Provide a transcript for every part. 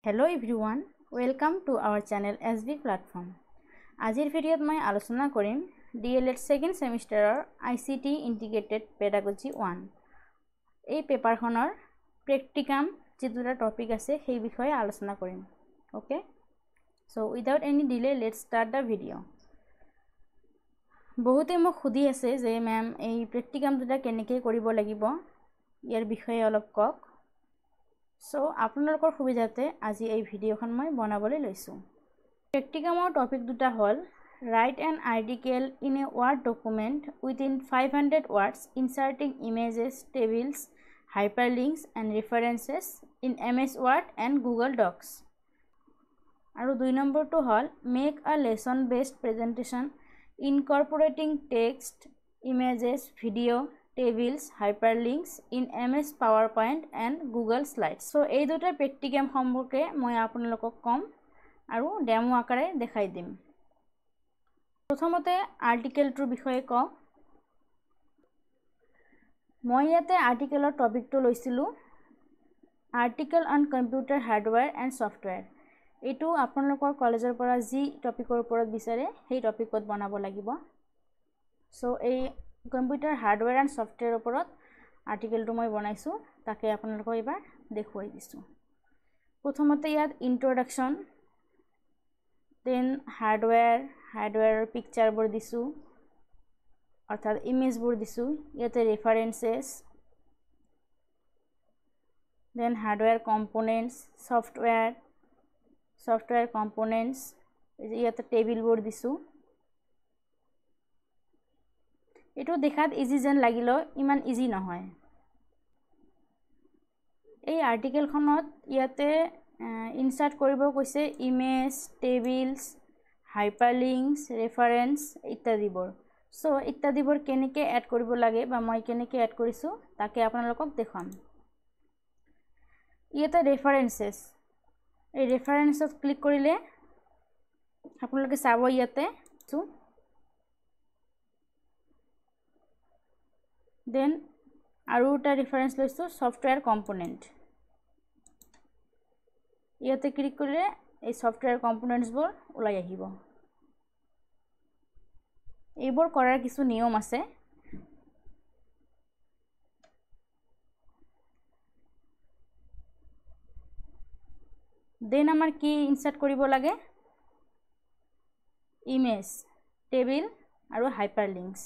Hello everyone, welcome to our channel SB Platform. Azir video মই আলোচনা কৰিম DLED second semester ICT Integrated Pedagogy 1. এই পেপাৰখনৰ প্ৰেক্টিকাম যিটোটা topic আছে সেই বিষয়ে আলোচনা কৰিম. Okay? So without any delay, let's start the video. বহুতে মোক খুদি আছে যে ম্যাম এই প্ৰেক্টিকাম দুটা কেনেকৈ কৰিব লাগিব ইয়াৰ বিষয়ে অলপ কক. So আপোনালোকৰ সুবিধাতে আজি এই ভিডিওখন মই বনাবলৈ লৈছো. প্ৰেক্টিকামৰ টপিক দুটা হল write an article in a word document within 500 words inserting images, tables, hyperlinks and references in MS Word and Google Docs. আৰু 2 নম্বৰটো হল make a lesson based presentation incorporating text, images, video, tables, hyperlinks in MS PowerPoint and Google Slides. So এই দুটা প্ৰেক্টিকাম সম্পৰ্কে মই আপোনালোকক কম আৰু demo আকাৰে দেখাই দিম. প্ৰথমতে আৰ্টিকেলটোৰ বিষয়ে কওঁ. মই ইয়াতে আৰ্টিকেলৰ টপিকটো লৈছিলো article on computer hardware and software. এইটো আপোনালোকৰ কলেজৰ পৰা যি টপিকৰ ওপৰত বিচাৰে সেই টপিকত বনাব লাগিব. সো এই কম্পিউটাৰ হাৰ্ডৱেৰ এণ্ড ছফটৱেৰ ওপৰত আৰ্টিকেলটো মই বনাইছো তাকে আপোনালোকক এবাৰ দেখুৱাই দিছো. প্ৰথমতে ইয়াত ইন্ট্ৰডাকচন, দেন হাৰ্ডৱেৰৰ পিকচাৰবোৰ দিছো অৰ্থাৎ ইমেজবোৰ দিছো. ইয়াতে references, then hardware components, software components, ইয়াতে টেবিলবোৰ দিছো. এটো দেখাত ইজি যেন লাগিলো ইমান ইজি নহয়. এই আৰ্টিকেলখনত ইয়াতে ইনসাৰ্ট কৰিব কৈছে ইমেজ, টেবিলস, হাইপাৰলিংকস, ৰেফাৰেন্স ইত্যাদিবোৰ. সো ইত্যাদিবোৰ কেনেকৈ এড কৰিব লাগে বা মই কেনেকৈ এড কৰিছো তাকে আপোনালোকক দেখাম. ইয়াতে ৰেফাৰেন্সেস, এই ৰেফাৰেন্সত ক্লিক কৰিলে আপোনালোকে চাব ইয়াতে দেন আৰু এটা ৰেফাৰেন্স লৈছো সফটৱেৰ কম্পোনেন্ট. ইয়াতে ক্লিক কৰিলে এই সফটৱেৰ কম্পোনেন্টছবোৰ ওলাই আহিব. এইবোৰ কৰাৰ কিছু নিয়ম আছে. দেন আমাৰ কি ইনসাৰ্ট কৰিব লাগে ইমেজ, টেবিল আৰু হাইপাৰলিংকস.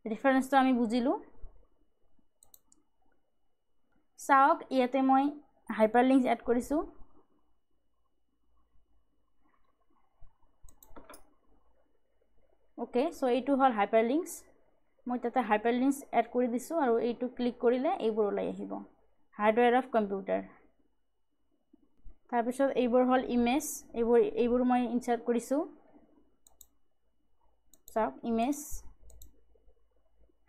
ৰেফাৰেন্সটো আমি বুজিলো. চাওক ইয়াতে মই হাইপাৰলিংকস এড কৰিছো. ওকে, সো এইটো হল হাইপাৰলিংকস. মই তাতে হাইপাৰলিংকস এড কৰি দিছো আৰু এইটো ক্লিক কৰিলে এইবোৰ ওলাই আহিব হাৰ্ডৱেৰ অফ কম্পিউটাৰ. তাৰপিছত এইবোৰ হল ইমেজ, এইবোৰ মই ইনসাৰ্ট কৰিছো. চাওক ইমেজ,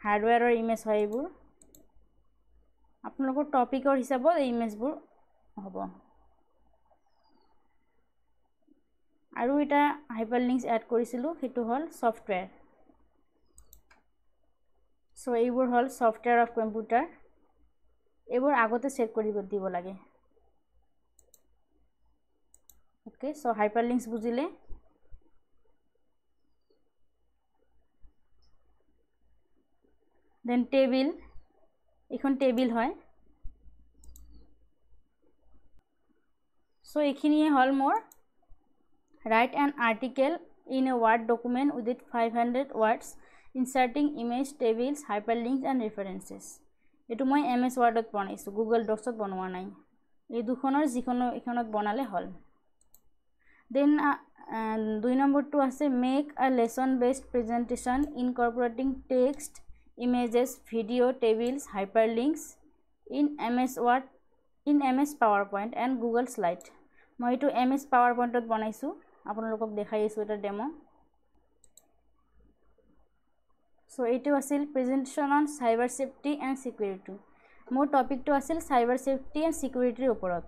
হাৰ্ডৱেৰৰ ইমেজ হয় এইবোৰ. আপোনালোকৰ টপিকৰ হিচাপত এই ইমেজবোৰ হ'ব. আৰু এটা হাইপাৰলিংকস এড কৰিছিলো সেইটো হল সফটৱেৰ. সো এইবোৰ হল সফটৱেৰ অফ কম্পিউটাৰ. এইবোৰ আগতে চেট কৰিব দিব লাগে. ওকে, সো হাইপাৰলিংকস বুজিলে. দেন টেবিল, এখন টেবিল হয়. সো এইখিনিয়ে হল মোৰ write an article in a word document with 500 words inserting image, tables, hyperlinks and references. এটো মই MS Wordত বনাইছো, Google Docsত বনোৱা নাই. এই দুখনৰ যিকোনো এখনত বনালে হল. দেন 2 নম্বৰটো আছে make a lesson based presentation incorporating text, images, video, tables, hyperlinks in MS Word, in MS PowerPoint and Google Slide. মই এটো MS PowerPointত বনাইছো, আপোনালোকক দেখাইছো এটা ডেমো. সো এইটো আছিল presentation on cyber safety and security. মোৰ টপিকটো আছিল সাইবাৰ সেফটি এণ্ড সিকিউৰিটিৰ ওপৰত.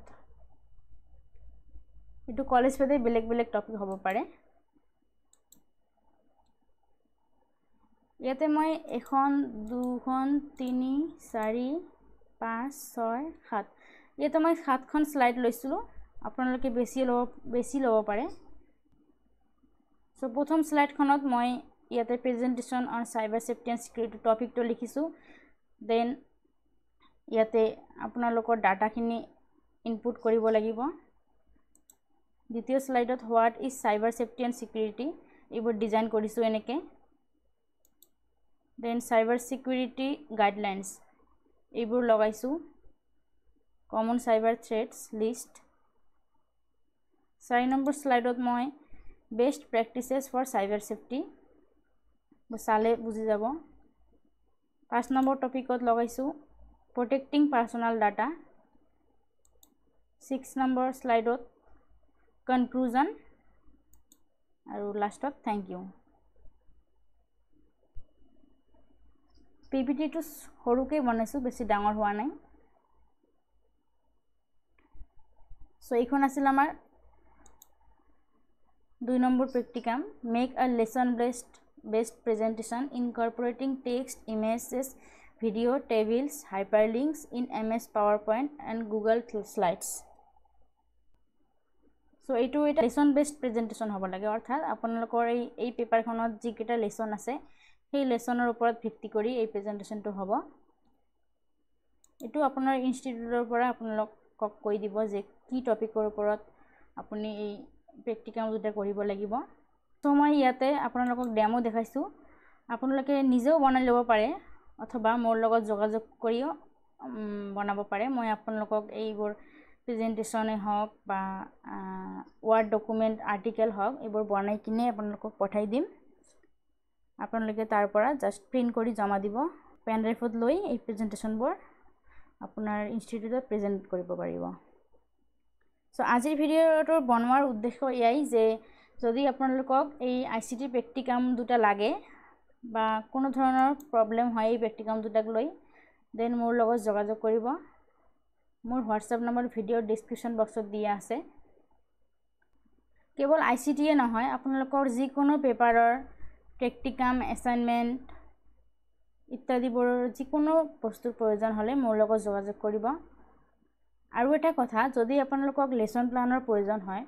এটো কলেজ ভেদে বেলেগ বেলেগ টপিক হ'ব পাৰে. ইয়াতে মই 1 2 3 4 5 6 7 ইয়াতে মই 7খন স্লাইড লৈছিলো আপোনালোকে বেছি ল'ব পাৰে। সো প্ৰথম স্লাইডখনত মই ইয়াতে presentation on cyber safety and security টপিকটো লিখিছোঁ। দেন ইয়াতে আপোনালোকৰ ডাটাখিনি ইনপুট কৰিব লাগিব। দ্বিতীয় স্লাইডত what is cyber safety and security এইবোৰ ডিজাইন কৰিছোঁ এনেকৈ। দেন সাইবাৰ সিকিউৰিটি গাইডলাইন্স এইবোৰ লগাইছোঁ। Common cyber threats list. 4 number স্লাইডত মই best practices for cyber safety চালে বুজি যাব। 5 নম্বৰ টপিকত লগাইছোঁ প্ৰটেক্টিং পাৰ্সোনাল ডাটা। 6 নম্বৰ স্লাইডত কনক্লুজন আৰু লাষ্টত থ্যাংক ইউ। পিপিটিটো সৰুকে বনাইছোঁ, বেছি ডাঙৰ হোৱা নাই। সো এইখন আছিল আমাৰ 2 number practicum. Make a lesson based presentation incorporating text, images, video, tables, hyperlinks in MS PowerPoint and Google slides. So এইটো এটা লেসন বেসড প্ৰেজেন্টেশন হ'ব লাগে, অৰ্থাৎ আপোনালোকৰ এই পেপাৰখনত যিকেইটা লেসন আছে সেই লেসনৰ ওপৰত ভিত্তি কৰি এই প্ৰেজেন্টেশনটো হ'ব। এইটো আপোনাৰ ইনষ্টিটিউটৰ পৰা আপোনালোকক কৈ দিব যে কি টপিকৰ ওপৰত আপুনি এই প্ৰেক্টিকাম দুটা কৰিব লাগিব। সো মই ইয়াতে আপোনালোকক ডেমো দেখাইছোঁ। আপোনালোকে নিজেও বনাই ল'ব পাৰে অথবা মোৰ লগত যোগাযোগ কৰিও বনাব পাৰে। মই আপোনালোকক এইবোৰ প্ৰেজেন্টেশনে হওক বা ওয়াৰ্ড ডকুমেন্ট আৰ্টিকেল হওক এইবোৰ বনাই কিনে আপোনালোকক পঠাই দিম। আপোনালোকে তাৰ পৰা জাষ্ট প্ৰিন্ট কৰি জমা দিব। পেন ড্ৰাইভত লৈ এই প্ৰেজেন্টেশনবোৰ আপোনাৰ ইনষ্টিটিউটত প্ৰেজেন্ট কৰিব পাৰিব। সো আজিৰ ভিডিঅ'টো বনোৱাৰ উদ্দেশ্য এয়াই যে যদি আপোনালোকক এই ICT প্ৰেক্টিকাম দুটা লাগে বা কোনো ধৰণৰ প্ৰব্লেম হয় এই প্ৰেক্টিকাম দুটাক লৈ, দেন মোৰ লগত যোগাযোগ কৰিব। মোৰ হোৱাটছআপ নম্বৰ ভিডিঅ'ৰ ডেছক্ৰিপশ্যন বক্সত দিয়া আছে। কেৱল ICTয়ে নহয়, আপোনালোকৰ যিকোনো পেপাৰৰ প্ৰেক্টিকাম, এছাইনমেণ্ট ইত্যাদিবোৰৰ যিকোনো বস্তুৰ প্ৰয়োজন হ'লে মোৰ লগত যোগাযোগ কৰিব। আৰু এটা কথা, যদি আপোনালোকক লেসন প্লানৰ প্ৰয়োজন হয়,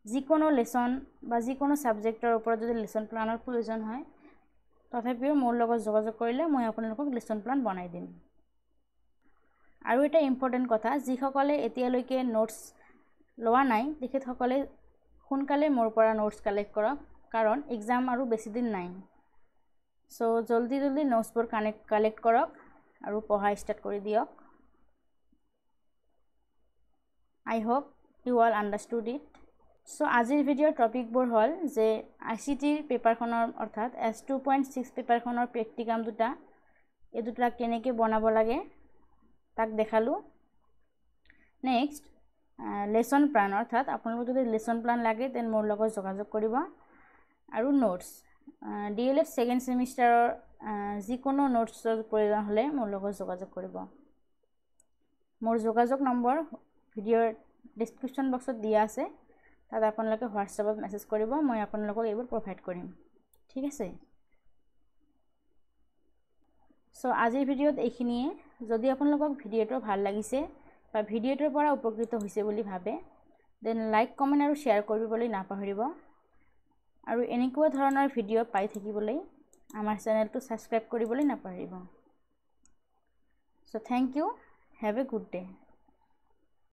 যিকোনো লেসন বা যিকোনো সাবজেক্টৰ ওপৰত যদি লেসন প্লানৰ প্ৰয়োজন হয়, তথাপিও মোৰ লগত যোগাযোগ কৰিলে মই আপোনালোকক লেসন প্লান বনাই দিম। আৰু এটা ইম্পৰ্টেণ্ট কথা, যিসকলে এতিয়ালৈকে নোটছ লোৱা নাই তেখেতসকলে সোনকালে মোৰ পৰা নোটছ কালেক্ট কৰক, কাৰণ এক্সাম আৰু বেছি দিন নাই। সো জলদি নোটছবোৰ কালেক্ট কৰক আৰু পঢ়া ষ্টাৰ্ট কৰি দিয়ক। I hope you all understood it. So আজিৰ ভিডিঅ'ৰ টপিকবোৰ হ'ল যে ICT পেপাৰখনৰ অৰ্থাৎ S2.6 পেপাৰখনৰ প্ৰেক্টিকাম দুটা এই দুটা কেনেকৈ বনাব লাগে তাক দেখালোঁ। নেক্সট লেসন প্লান, অৰ্থাৎ আপোনালোকক যদি লেসন প্লান লাগে তেন মোৰ লগত যোগাযোগ কৰিব। আৰু নোটছ DLED ছেকেণ্ড ছেমিষ্টাৰৰ যিকোনো নোটছৰ প্ৰয়োজন হ'লে মোৰ লগত যোগাযোগ কৰিব। মোৰ যোগাযোগ নম্বৰ ভিডিঅ'ৰ ডেছক্ৰিপশ্যন বক্সত দিয়া আছে, তাত আপোনালোকে হোৱাটছআপত মেছেজ কৰিব, মই আপোনালোকক এইবোৰ প্ৰভাইড কৰিম। ঠিক আছে। সো আজিৰ ভিডিঅ'ত এইখিনিয়ে। যদি আপোনালোকক ভিডিঅ'টো ভাল লাগিছে বা ভিডিঅ'টোৰ পৰা উপকৃত হৈছে বুলি ভাবে, দেন লাইক, কমেণ্ট আৰু শ্বেয়াৰ কৰিবলৈ নাপাহৰিব। আৰু এনেকুৱা ধৰণৰ ভিডিঅ' পাই থাকিবলৈ আমাৰ চেনেলটো ছাবস্ক্ৰাইব কৰিবলৈ নাপাহৰিব। So thank you, have a good day.